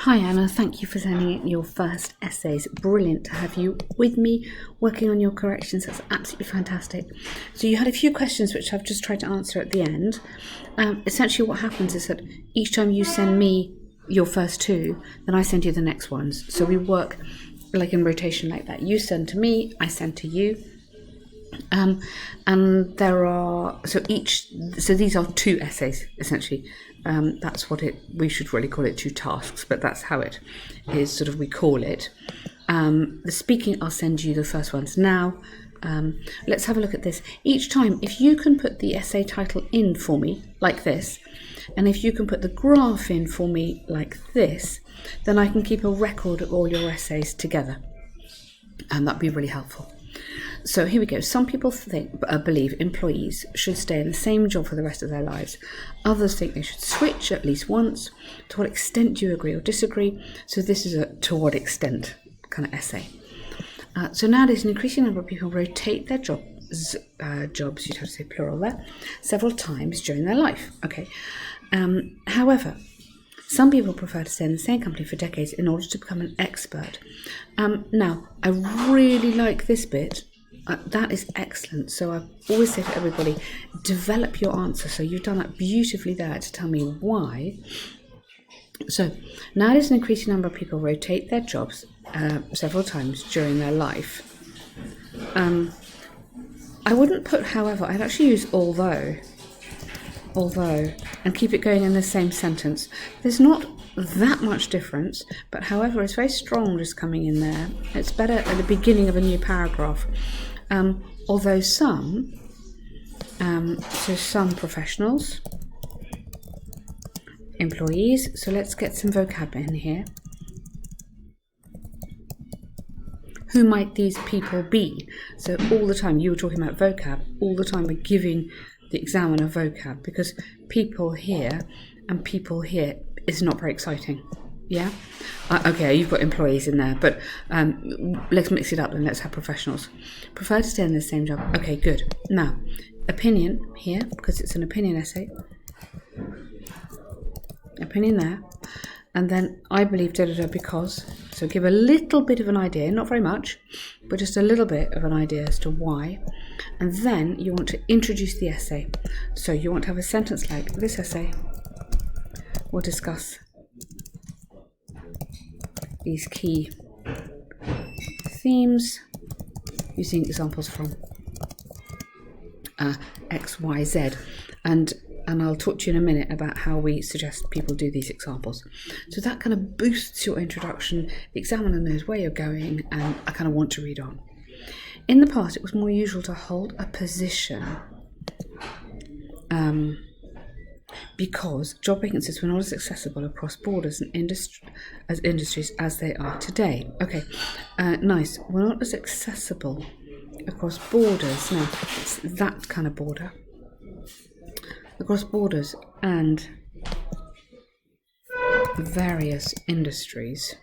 Hi Anna, thank you for sending in your first essays. Brilliant to have you with me working on your corrections. That's absolutely fantastic. So you had a few questions which I've just tried to answer at the end. Essentially what happens is that each time you send me your first two, then I send you the next ones. So we work like in rotation like that. You send to me, I send to you. And there are, so these are two essays essentially. That's what we should really call it, two tasks, but that's how it is, sort of we call it. The speaking, I'll send you the first ones now. Let's have a look at this. Each time, if you can put the essay title in for me like this, and if you can put the graph in for me like this, then I can keep a record of all your essays together, and that'd be really helpful. So here we go. Some people believe employees should stay in the same job for the rest of their lives. Others think they should switch at least once. To what extent do you agree or disagree? So this is a to what extent kind of essay. So nowadays an increasing number of people rotate their jobs, you'd have to say plural there, several times during their life. Okay. However, some people prefer to stay in the same company for decades in order to become an expert. Now, I really like this bit. That is excellent. So I always say to everybody, develop your answer. So you've done that beautifully there to tell me why. So nowadays an increasing number of people rotate their jobs several times during their life. I wouldn't put however, I'd actually use although, and keep it going in the same sentence. There's not that much difference, but however, it's very strong just coming in there. It's better at the beginning of a new paragraph. Although some professionals, employees, so let's get some vocab in here. Who might these people be? So all the time, you were talking about vocab, all the time we're giving the examiner vocab, because people here and people here is not very exciting. Yeah? Okay, you've got employees in there, but let's mix it up and let's have professionals. Prefer to stay in the same job. Okay, good. Now, opinion here, because it's an opinion essay. Opinion there. And then I believe because. So give a little bit of an idea, not very much, but just a little bit of an idea as to why. And then you want to introduce the essay. So you want to have a sentence like this essay will discuss these key themes using examples from X, Y, Z. And I'll talk to you in a minute about how we suggest people do these examples. So that kind of boosts your introduction. The examiner knows where you're going, and I kind of want to read on. In the past, it was more usual to hold a position because job vacancies were not as accessible across borders and industries as they are today. Okay, nice. We're not as accessible across borders. Now, it's that kind of border. Across borders and various industries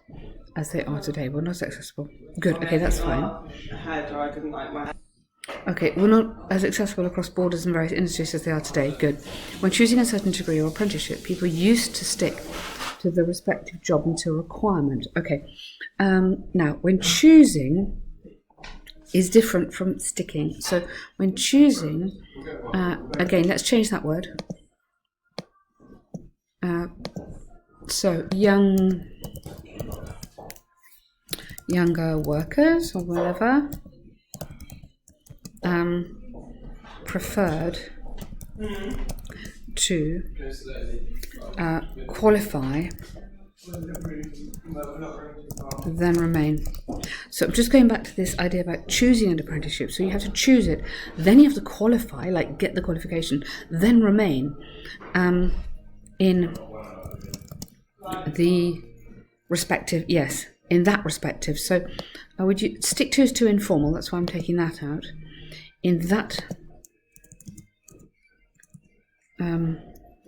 as they are today. We're not accessible. Good, okay, that's fine. Okay, we're not as accessible across borders and various industries as they are today. Good. When choosing a certain degree or apprenticeship, people used to stick to the respective job until requirement. Okay. Now, when choosing is different from sticking. So when choosing, again, let's change that word. So younger workers or whatever preferred to qualify then remain. So I'm just going back to this idea about choosing an apprenticeship. So you have to choose it, then you have to qualify, like get the qualification, then remain in the respective, yes, in that respective. So would you stick to is too informal, that's why I'm taking that out. In that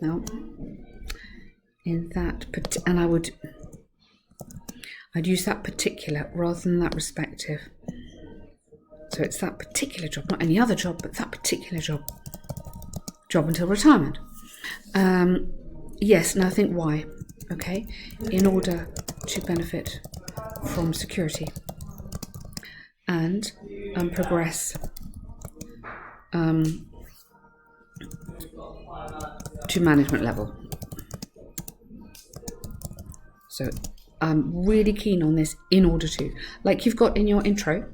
no, in that, and I'd use that particular rather than that respective. So it's that particular job, not any other job, but that particular job until retirement. Yes, now think why. Okay, in order to benefit from security and progress to management level. So I'm really keen on this in order to, like you've got in your intro,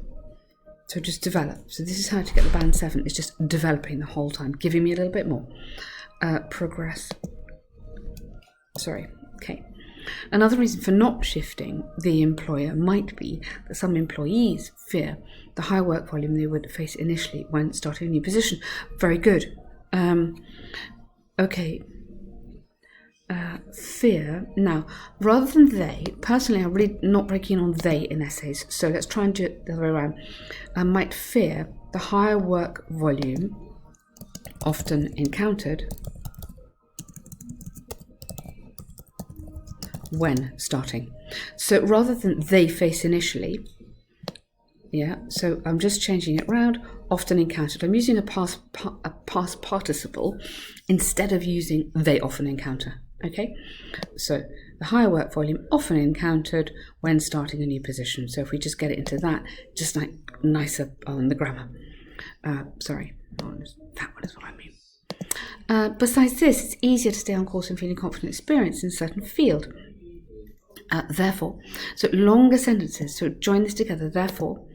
so just develop. So this is how to get the band 7, it's just developing the whole time, giving me a little bit more. Progress. Sorry, okay. Another reason for not shifting the employer might be that some employees fear the high work volume they would face initially when starting a new position. Very good. Okay. Fear. Now, rather than they, personally, I'm really not very keen on they in essays, so let's try and do it the other way around. I might fear the higher work volume often encountered when starting. So rather than they face initially, yeah, so I'm just changing it around, often encountered. I'm using a past participle instead of using they often encounter. Okay, so the higher work volume often encountered when starting a new position. So if we just get it into that, just like nicer on the grammar. Sorry, that one is what I mean. Besides this, it's easier to stay on course and feeling confident experience in a certain field. Therefore, so longer sentences, so join this together. Therefore,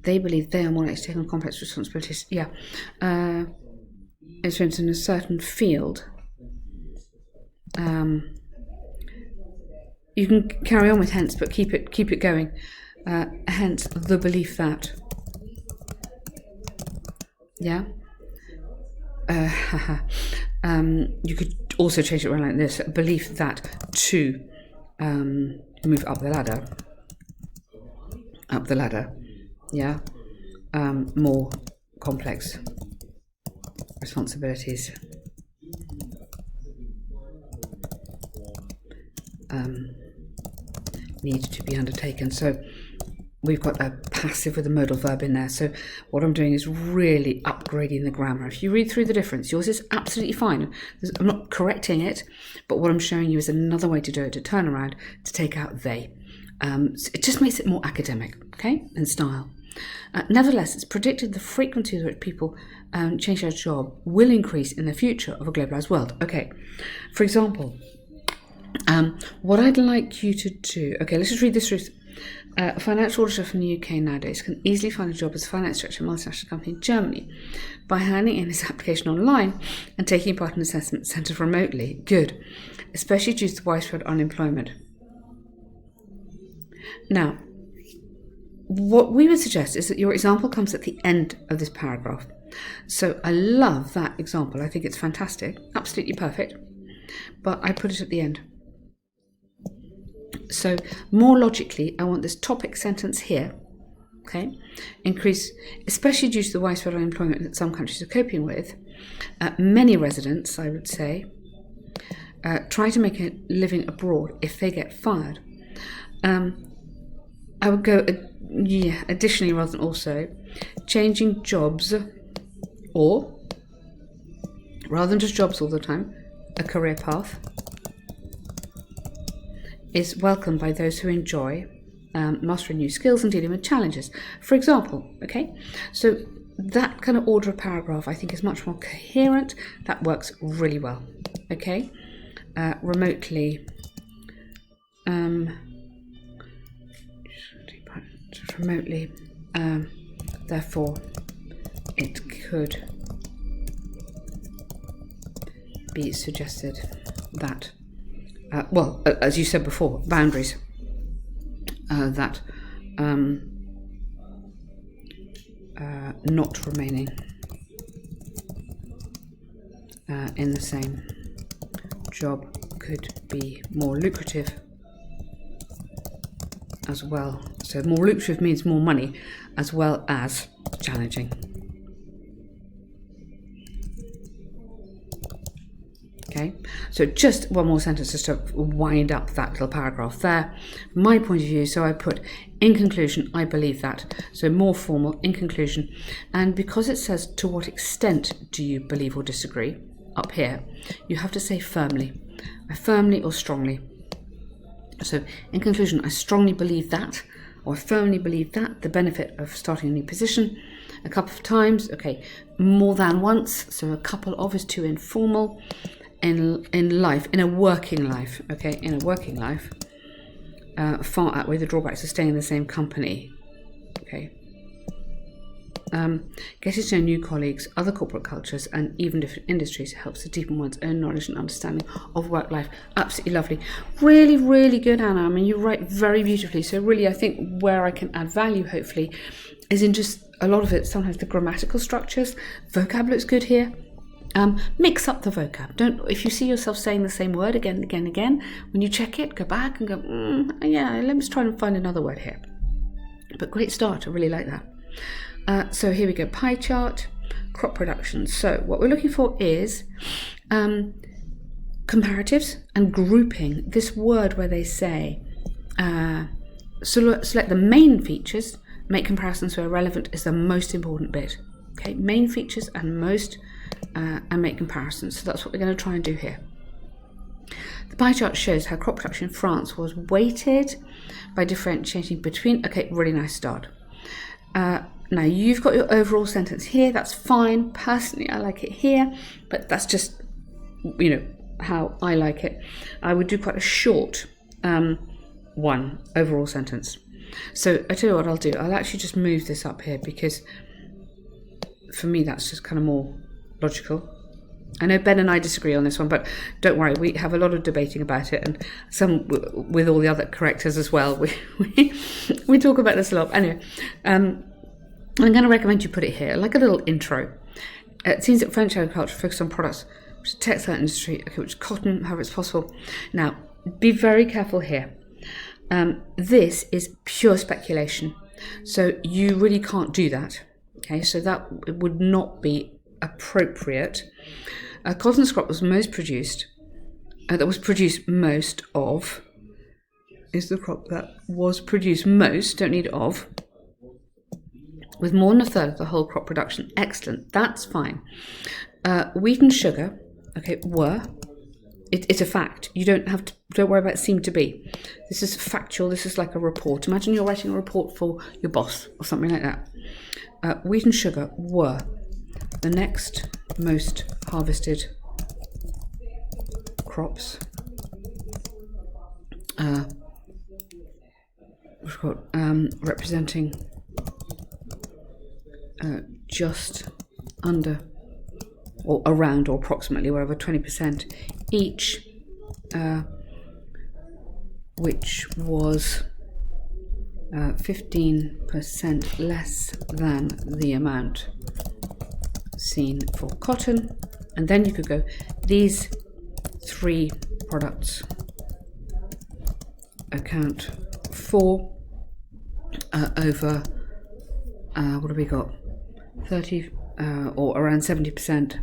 they believe they are more likely to take on complex responsibilities. Yeah. Experience in a certain field. You can carry on with hence, but keep it going. Hence the belief that. Yeah. You could also change it around like this: belief that to move up the ladder. Yeah. More complex responsibilities need to be undertaken. So we've got a passive with a modal verb in there. So what I'm doing is really upgrading the grammar. If you read through the difference, yours is absolutely fine. I'm not correcting it, but what I'm showing you is another way to do it, to turn around, to take out they. So it just makes it more academic, okay, and style. Nevertheless, it's predicted the frequency with which people change their job will increase in the future of a globalised world. Okay, for example, what I'd like you to do, okay, let's just read this through. A financial auditor from the UK nowadays can easily find a job as a finance director in a multinational company in Germany by handing in his application online and taking part in assessment centred remotely. Good, especially due to widespread unemployment. Now, what we would suggest is that your example comes at the end of this paragraph. So I love that example. I think it's fantastic, absolutely perfect, but I put it at the end. So more logically, I want this topic sentence here, okay, increase, especially due to the widespread unemployment that some countries are coping with. Many residents, I would say, try to make a living abroad if they get fired. I would go, additionally rather than also, changing jobs, or, rather than just jobs all the time, a career path is welcomed by those who enjoy mastering new skills and dealing with challenges. For example, okay, so that kind of order of paragraph I think is much more coherent. That works really well, okay? Remotely, therefore it could be suggested that as you said before, boundaries that not remaining in the same job could be more lucrative as well. So more lucrative means more money as well as challenging. Okay, so just one more sentence just to wind up that little paragraph there. My point of view, so I put, in conclusion, I believe that. So more formal, in conclusion. And because it says, to what extent do you believe or disagree? up here, you have to say firmly. I firmly or strongly. So in conclusion, I strongly believe that, or I firmly believe that, the benefit of starting a new position. A couple of times, okay, more than once, so a couple of is too informal. In life, in a working life, okay, in a working life, far outweigh the drawbacks of staying in the same company, okay. Getting to know new colleagues, other corporate cultures, and even different industries helps to deepen one's own knowledge and understanding of work life. Absolutely lovely. Really, really good, Anna. I mean, you write very beautifully. So really, I think where I can add value, hopefully, is in just a lot of it, sometimes the grammatical structures. Vocab looks good here. Mix up the vocab. If you see yourself saying the same word again and again and again, when you check it, go back and go, yeah, let me try and find another word here. But great start. I really like that. So here we go, pie chart, crop production. So what we're looking for is comparatives and grouping. This word where they say, select the main features, make comparisons where relevant is the most important bit. Okay, main features and most, and make comparisons. So that's what we're going to try and do here. The pie chart shows how crop production in France was weighted by differentiating between, okay, really nice start. Now you've got your overall sentence here, that's fine. Personally, I like it here, but that's just, how I like it. I would do quite a short one overall sentence. So I tell you what I'll do, I'll actually just move this up here because for me that's just kind of more logical. I know Ben and I disagree on this one, but don't worry, we have a lot of debating about it, and some with all the other correctors as well. We talk about this a lot. Anyway, I'm going to recommend you put it here, like a little intro. It seems that French agriculture focused on products which are textile industry, okay, which is cotton, however it's possible. Now, be very careful here. This is pure speculation, so you really can't do that. Okay, so that would not be appropriate. Cotton crop was most produced, that was produced most of, is the crop that was produced most, don't need of, with more than a third of the whole crop production. Excellent, that's fine. Wheat and sugar, okay, were. It's a fact. You don't worry about seem to be. This is factual. This is like a report. Imagine you're writing a report for your boss or something like that. Wheat and sugar were the next most harvested crops. Representing just under or around or approximately whatever 20% each, which was 15% less than the amount seen for cotton. And then you could go, these three products account for over what have we got, 30 or around 70%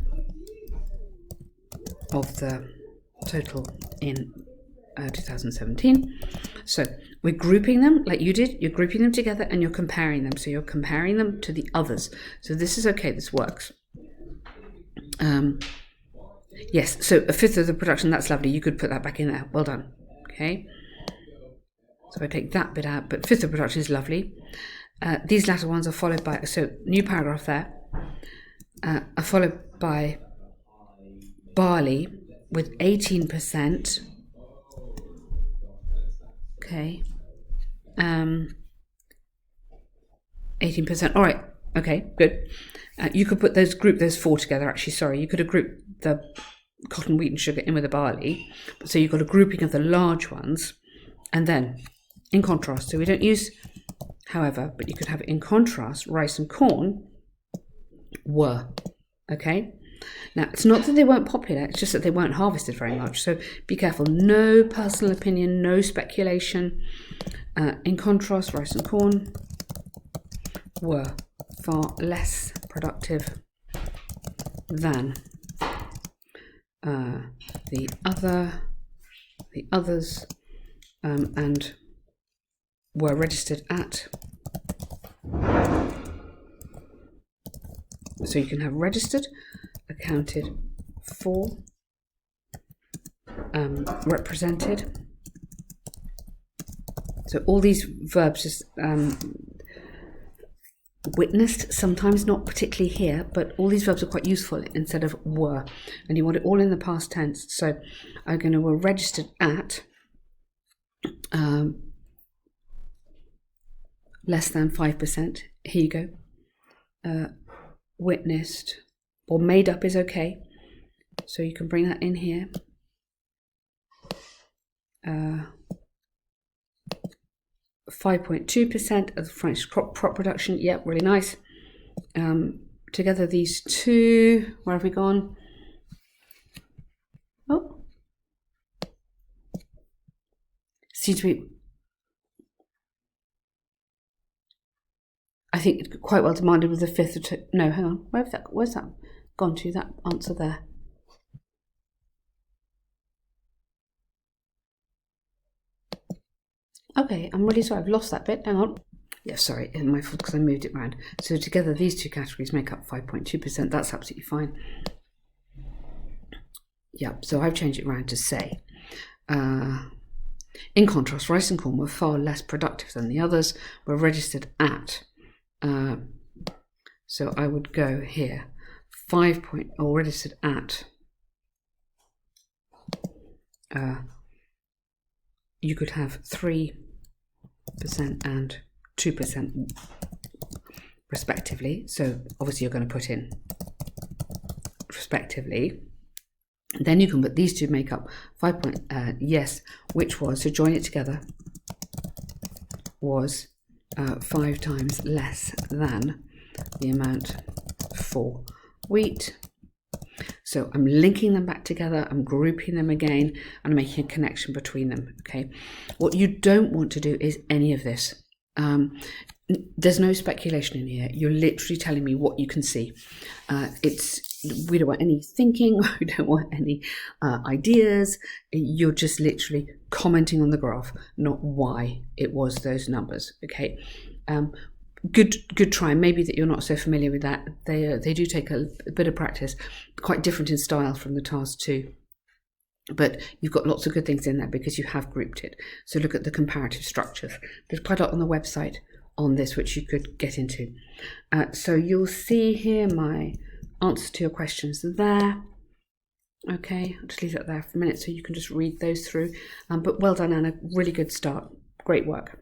of the total in 2017. So we're grouping them like you did. You're grouping them together and you're comparing them. So you're comparing them to the others. So this is okay. This works. Yes. So a fifth of the production. That's lovely. You could put that back in there. Well done. Okay. So I take that bit out. But fifth of production is lovely. These latter ones are followed by, so new paragraph there, are followed by barley with 18%. Okay. 18%. All right. Okay, good. You could put group those four together, actually, sorry. You could have grouped the cotton, wheat and sugar in with the barley. So you've got a grouping of the large ones. And then, in contrast, so we don't use however, but you could have in contrast, rice and corn were. Okay? Now, it's not that they weren't popular, it's just that they weren't harvested very much. So be careful. No personal opinion, no speculation. In contrast, rice and corn were far less productive than the others, and were registered at. So you can have registered, accounted 4 represented. So all these verbs just witnessed, sometimes not particularly here, but all these verbs are quite useful instead of were, and you want it all in the past tense. So I'm going to were registered at less than 5%. Here you go. Witnessed or made up is okay, so you can bring that in here. 5.2% of the French crop production. Yep, really nice. Together these two, where have we gone? Oh, seems to be, I think, quite well demanded with the fifth. No, hang on. Where's that gone to? That answer there. Okay, I'm really sorry. I've lost that bit. Hang on. Yeah, sorry, my fault because I moved it around. So together, these two categories make up 5.2%. That's absolutely fine. Yeah, so I've changed it around to say. In contrast, rice and corn were far less productive than the others. Were registered at. So I would go here, or registered at. You could have 3% and 2% respectively. So obviously you're going to put in respectively. Then you can put these two make up 5. Yes, which was, to join it together, was 5 times less than the amount for wheat. So I'm linking them back together, I'm grouping them again, and I'm making a connection between them, okay? What you don't want to do is any of this. There's no speculation in here. You're literally telling me what you can see. We don't want any thinking, we don't want any ideas. You're just literally commenting on the graph, not why it was those numbers, okay? Good try. Maybe that you're not so familiar with that. They do take a bit of practice, quite different in style from the task 2. But you've got lots of good things in there because you have grouped it. So look at the comparative structures. There's quite a lot on the website on this which you could get into. So you'll see here my answers to your questions there. Okay, I'll just leave that there for a minute so you can just read those through. But well done, Anna. Really good start. Great work.